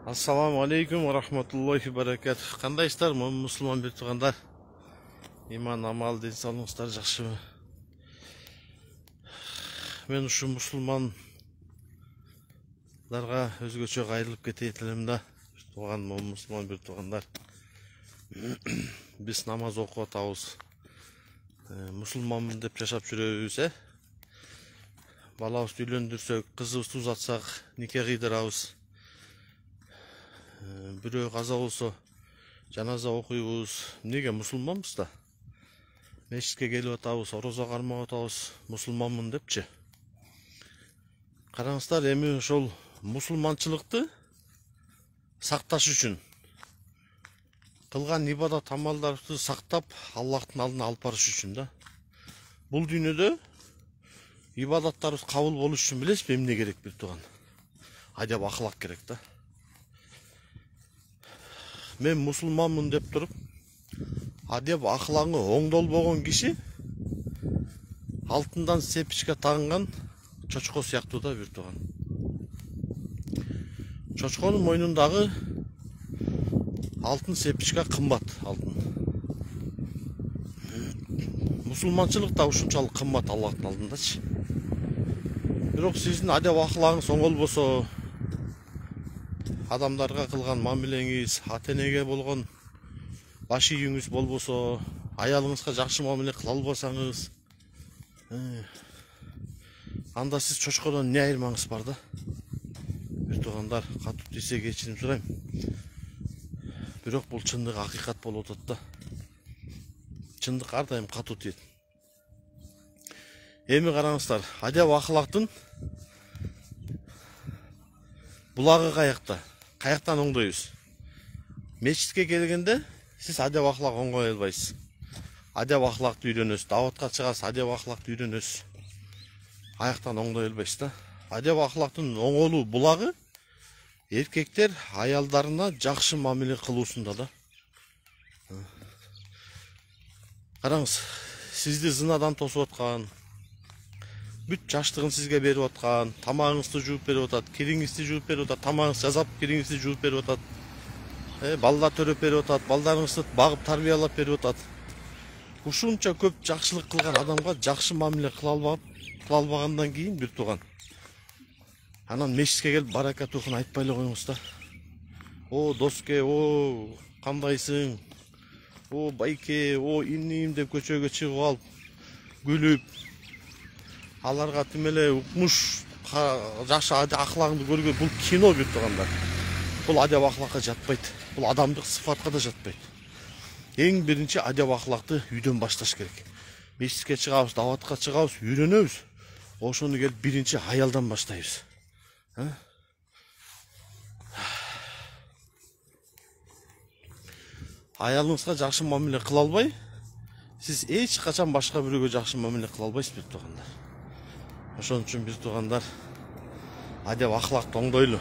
Assalamu alaikum wa rahmatullahi wa barakatuh. Кандайсыздар, мусулман бир туугандар? Иман, амал, ден соолугуңуздар жакшыбы? Мен ушу мусулмандарга өзгөчө кайрылып кетет элем да. Тууган мусулман бир туугандар. Биз намаз окуп атабыз. Мусулманмын деп жашап жүрөбүз, балабызды үйлөндүрсөк, кызыбызды узатсак, нике кыйдырабыз. Бирөө каза болсо жаназа окуйбуз. Эмнеге мусулманбыз да? Мешитке келип атабыз, орозо кармап атабыз, мусулманмын депчи. Караңыздар, эми ошол мусулманчылыкты сакташ үчүн кылган ибадат амалдарды сактап, Аллахтын алдына алып барыш үчүн да. Бул дүйнөдө ибадаттарыбыз кабыл болуш үчүн билесизби эмне керек бир тууган? Адеп акылак керек да. Мен мусулманмын деп туруп, адеп акылагы оңдолбогон киши алтындан сепичке тагынган чочко сыяктуу да бир тууган. Чочконун мойнундагы алтын сепичке кымбат алтын. Мусулманчылык да ушунчалык кымбат Аллахтын алдындачы. Бирок сиздин адеп акылагыңыз оңолбосо, адамдарга кылган мамилеңиз, ата-энеге болгон баш ийүүңүз болбосо, аялыңызга жакшы мамиле кыла албасаңыз, анда сиз чочкодон эмне айырмаңыз бар да? Бир туугандар, катуу тийсе кечирим сурайм. Бирок бул чындык, акыйкат болуп атат да. Чындык ар дайым катуу тиет. Эми караңыздар, адеп акылактын булагы каякта? Каяктан оңдойбуз? Мечитке келгенде сиз адеп акылак оңгой албайсыз. Адеп акылакты үйрөнөсүз, даватка чыгасыз, адеп акылакты үйрөнөсүз. Аяктан оңдой албайсыз да. Адеп акылактын оңолуу булагы эркектер аялдарына жакшы мамиле кылуусунда да. Караңыз, сизди зынадан тосуп аткан, бүт жаштыгын сизге берип аткан, тамагыңызды жууп берип атат, кириңизди жууп берип атат, тамагыңызды жазап, кириңизди жууп берип атат. Балдар төрөп берип атат, балдарыңызды багып тарбиялап берип атат. Ушунча көп жакшылык кылган адамга жакшы мамиле кыла албагандан кийин бир тууган. Анан мешитке келип барака тухун айтпай эле коюңуз да. О, доске, о, кандайсың? О, байке, о, инним деп көчөгө чыгып алып, күлүп, аларга тим эле укмуш жакшы акылагыңды көргөн, бул кино бир туугандар. Бул адеп акылакка жатпайт. Бул адамдык сыфатка да жатпайт. Эң биринчи адеп акылакты үйдөн башташ керек. Мешитке чыгабыз, даватка чыгабыз, үйрөнөбүз. Ошону келип биринчи аялдан баштайбыз. Аялыңызга жакшы мамиле кыла албай, сиз эч качан башка бирөөгө жакшы мамиле кыла албайсыз бир туугандар. Ошон үчүн бир туугандар, адеп акылакты оңдойлу.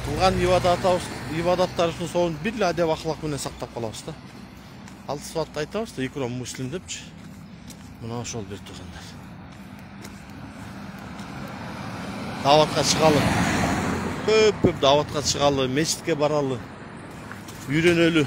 Кылган ибадаттарыбыздын соонун бир эле адеп акылак менен сактап калабыз да. Ал сыфатты айтабыз да, икром муслим депчи. Мына ошол бир туугандар. Даватка чыгалы. Көп даватка чыгалы, мечитке баралы. Үйрөнөлү.